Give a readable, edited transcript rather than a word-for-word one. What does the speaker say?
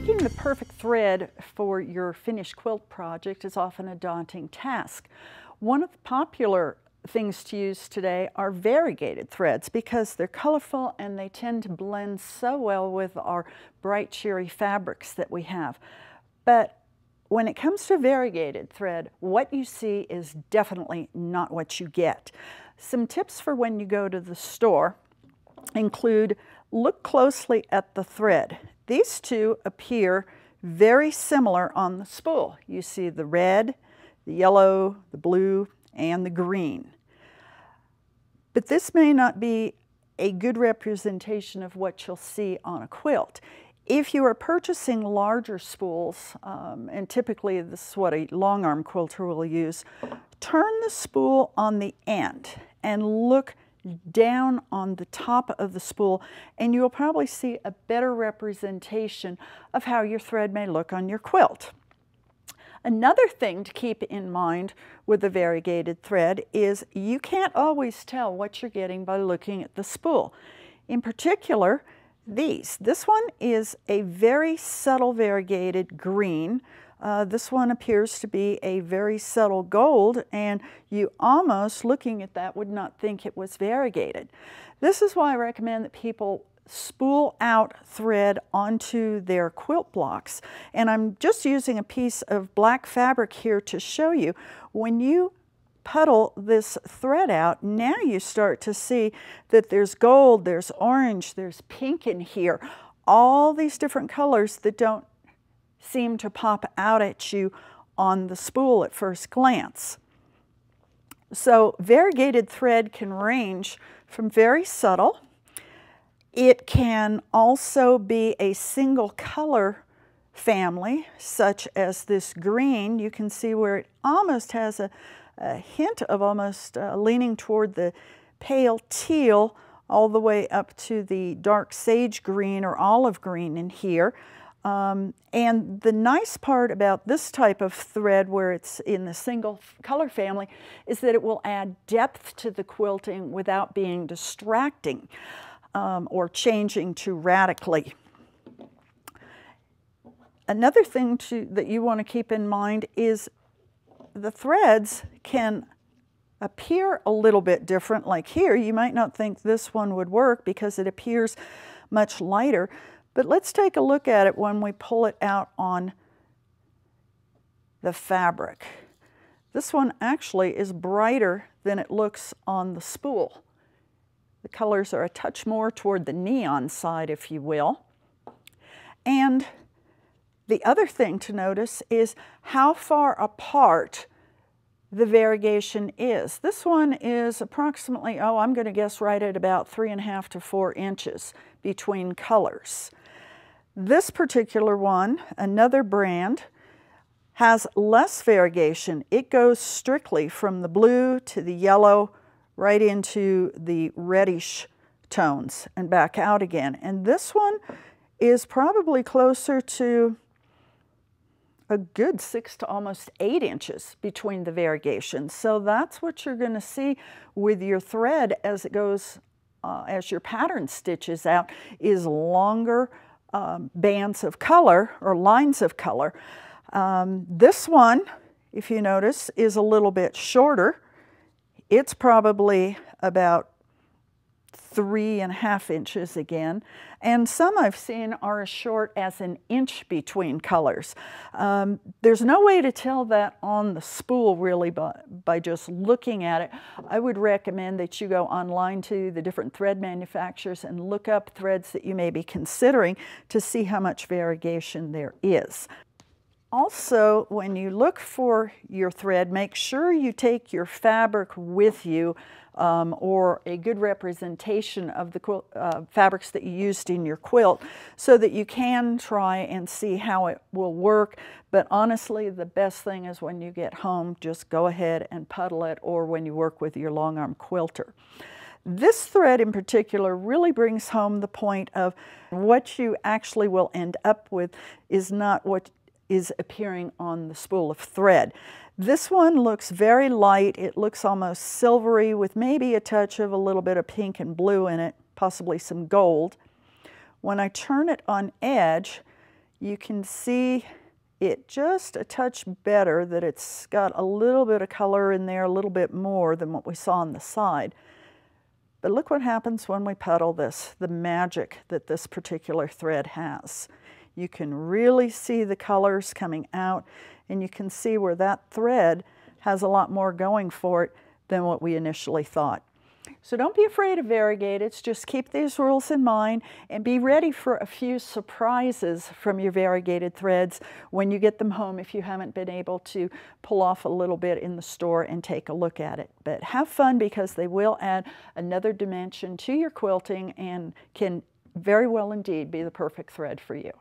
Picking the perfect thread for your finished quilt project is often a daunting task. One of the popular things to use today are variegated threads because they're colorful and they tend to blend so well with our bright cherry fabrics that we have. But when it comes to variegated thread, what you see is definitely not what you get. Some tips for when you go to the store include: look closely at the thread. These two appear very similar on the spool. You see the red, the yellow, the blue, and the green. But this may not be a good representation of what you'll see on a quilt. If you are purchasing larger spools, and typically this is what a long arm quilter will use, turn the spool on the end and look down on the top of the spool, and you will probably see a better representation of how your thread may look on your quilt. Another thing to keep in mind with the variegated thread is you can't always tell what you're getting by looking at the spool. In particular, this one is a very subtle variegated green. This one appears to be a very subtle gold, and you almost, looking at that, would not think it was variegated. This is why I recommend that people spool out thread onto their quilt blocks. And I'm just using a piece of black fabric here to show you. When you puddle this thread out, now you start to see that there's gold, there's orange, there's pink in here, all these different colors that don't seem to pop out at you on the spool at first glance. So variegated thread can range from very subtle. It can also be a single color family, such as this green. You can see where it almost has a hint of almost leaning toward the pale teal, all the way up to the dark sage green or olive green in here. And the nice part about this type of thread, where it's in the single color family, is that it will add depth to the quilting without being distracting or changing too radically. Another thing that you want to keep in mind is the threads can appear a little bit different. Like here, you might not think this one would work because it appears much lighter. But let's take a look at it when we pull it out on the fabric. This one actually is brighter than it looks on the spool. The colors are a touch more toward the neon side, if you will. And the other thing to notice is how far apart the variegation is. This one is approximately, I'm going to guess right at about 3.5 to 4 inches between colors. This particular one, another brand, has less variegation. It goes strictly from the blue to the yellow right into the reddish tones and back out again. And this one is probably closer to a good 6 to almost 8 inches between the variegations. So that's what you're going to see with your thread as it goes, as your pattern stitches out, is longer bands of color or lines of color. This one, if you notice, is a little bit shorter. It's probably about 3.5 inches again, and some I've seen are as short as 1 inch between colors. There's no way to tell that on the spool really by just looking at it. I would recommend that you go online to the different thread manufacturers and look up threads that you may be considering to see how much variegation there is. Also, when you look for your thread, make sure you take your fabric with you, or a good representation of the fabrics that you used in your quilt, so that you can try and see how it will work. But honestly, the best thing is when you get home, just go ahead and puddle it, or when you work with your long arm quilter. This thread in particular really brings home the point of what you actually will end up with is not what is appearing on the spool of thread. This one looks very light. It looks almost silvery with maybe a touch of a little bit of pink and blue in it, possibly some gold. When I turn it on edge, You can see it just a touch better, that it's got a little bit of color in there, a little bit more than what we saw on the side. But look what happens when we petal this, the magic that this particular thread has. You can really see the colors coming out, and you can see where that thread has a lot more going for it than what we initially thought. So don't be afraid of variegateds, just keep these rules in mind and be ready for a few surprises from your variegated threads when you get them home if you haven't been able to pull off a little bit in the store and take a look at it. But have fun, because they will add another dimension to your quilting and can very well indeed be the perfect thread for you.